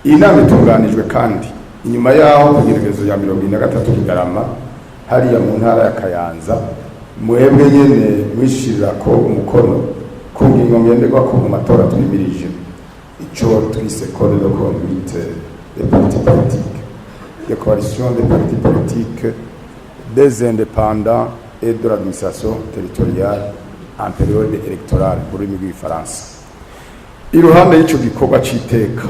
iyi nama itunganijwe kandi inyuma yaho kugeregezo ya 23 Kigarama hariya mu ntara ya Kayanza mwebwe nyene mwishirira ko umukono ku ngingo ngenderwako mu matora twimirije ico twise code de conduite des partis politiques, de coalition des partis politiques, des indépendants et de l'administration territoriale en période électorale mu rurimi rw'igifaransa. Iruhande y'ico gikorwa c'iteka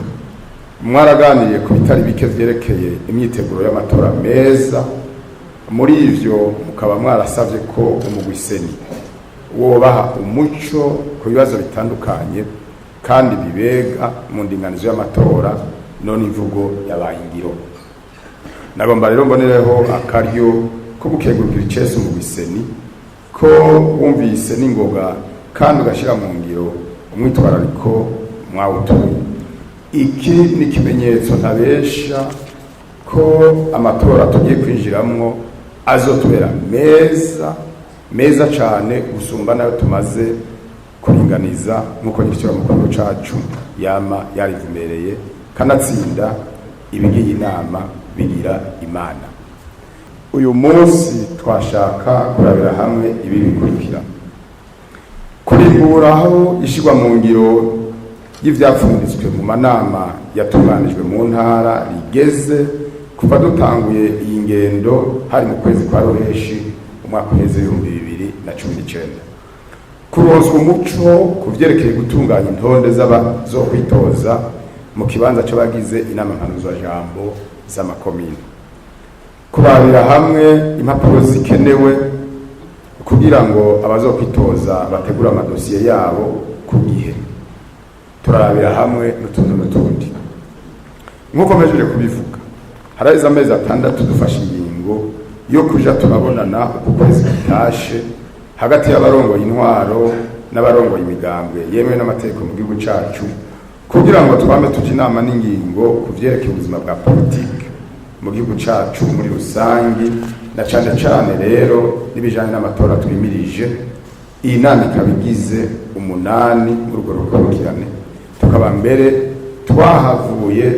mwaraganiriye ku bitari bike vyerekeye imyiteguro y'amatora meza. Muri ivyo mukaba mwarasavye ko umugwiseni wobaha umuco ku bibazo bitandukanye kandi bibega mu ndinganizo y'amatora none imvugo yabaye ingiro. Nagomba rero mbonereho akaryo ko gukegurira icese umugwiseni ko wumvise n'ingoga kandi ugashira mu ngiro umwitwarariko mwawutuye. Iki ni ikimenyetso ntabesha ko amatora tugiye kwinjiramwo azotubera meza cane gusumba nayo tumaze kuringaniza nk'uko nyiricyo mukuru cacu yama yarivumereye kanatsinda ibigiye inama bigira imana. Uyu munsi twashaka kurabira hamwe ibi bikurikira: kurimburaho ishigwa mu ngiro y'ivyapfunditswe mu manama yatunganijwe mu ntara rigeze kuva dutanguye iyi ngendo hari mu kwezi kwa Ruheshi umwaka uheze 2019. Kuronswa umuco ku vyerekeye gutunganya intonde z'abazokwitoza mu kibanza c'abagize inama mpanuzwajambo z'amakomine. Kurabira hamwe impapuro zikenewe kugira ngo abazokwitoza bategura amadosiye yabo ku gihe. Turabira hamwe n'utundi. Nk'uko mejere kubivuga, haraheze amezi 6 dufashe ingingo yo kuja turabonana uko kwezi gutashe hagati y'abarongoye intwaro n'abarongoye imigambwe yemewe n'amategeko mu gihugu cacu kugira ngo twame tuje inama n'ingingo ku vyerekeye ubuzima bwa politike mu gihugu cacu muri rusangi na cane rero n'ibijanye n'amatora twimirije. Iyi nama ikabigize 8 mu rugo rukurikirane, tukaba mbere twahavuye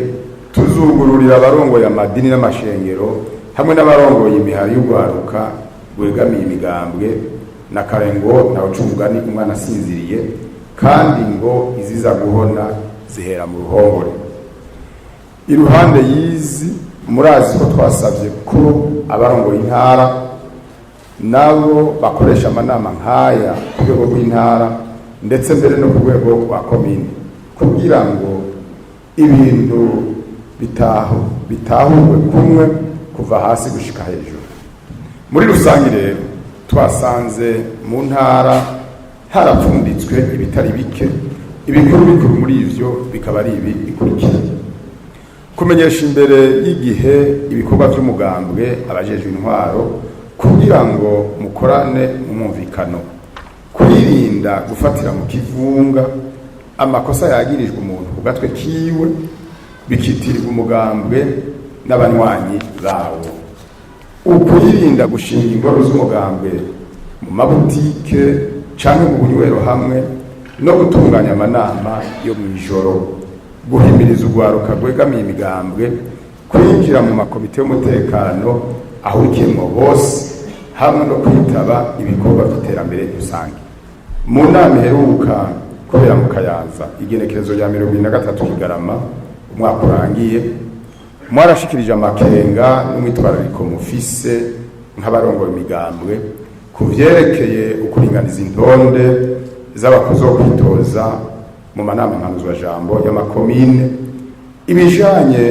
tuzugururira abarongoye amadini n'amashengero hamwe n'abarongoye imihari y'ugwaruka gwegamiye imigambwe na karengo na ucumugani umwana asinziriye kandi ngo iziza guhona zihera mu ruhongore. Iruhande yizi murazi ko twasavye ko abarongoye intara nabo bakoresha amanama nkaya ku rwego rw'intara ndetse mbere no ku rwego rwa komine kugira ngo ibintu bitahurwe kumwe kuva hasi gushika hejuru. Muri rusangi rero twasanze mu ntara harapfunditswe ibitari bike. Ibikuru muri ivyo bikaba ari ibi bikurikira: kumenyesha imbere y'igihe ibikorwa by'umugambwe abajejwe intwaro kugira ngo mukorane mu mwumvikano, kwirinda gufatira mu kivunga amakosa yagirijwe umuntu ku gatwe kiwe bikitirirwa umugambwe n'abanywanyi bawo, ukwirinda gushinga ingoro z'umugambwe mu mabutike canke mu bunywero hamwe no gutunganya amanama yo mw'ijoro, guhimiriza urwaruka rwegamiye imigambwe kwinjira mu makomite y'umutekano ahurikiyemwo bose hamwe no kwitaba ibikorwa by'iterambere rusange. Mu nama iheruka kubera mu Kayanza igenekerezo rya 23 Kigarama umwaka urangiye, mwarashikirije amakenga n'umwitwarariko mufise nk'abarongoye imigambwe ku vyerekeye ukuringaniza intonde z'abakuzokwitoza mu manama mpanuzwajambo y'amakomine, ibijanye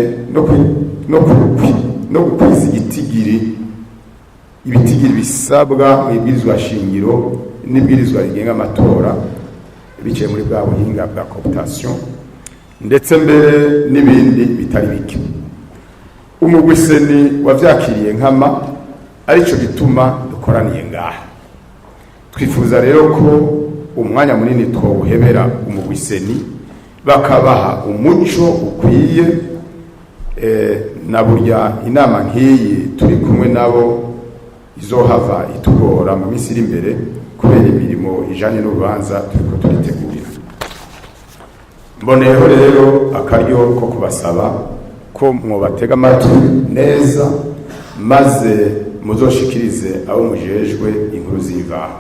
no gukwiza ibitigiri bisabwa mu ibwirizwa shingiro n'ibwirizwa rigenga amatora biciye muri bwa buhinga bwa cooptation ndetse mbere n'ibindi bitari bike. Umugwiseni wavyakiriye nkama arico gituma dukoraniye ngaha. Twifuza rero ko umwanya munini twawuhebera umugwiseni bakabaha umuco ukwiye na burya inama nk'iyi turi kumwe nabo izohava itugora mu minsi iri imbere kubera imirimo ijanye n'urubanza turiko turitegurira. mboneyeho rero akaryo ko kubasaba ko mwobatega amatwi neza maze muzoshikirize abo mujejwe inkuru z'imvaho.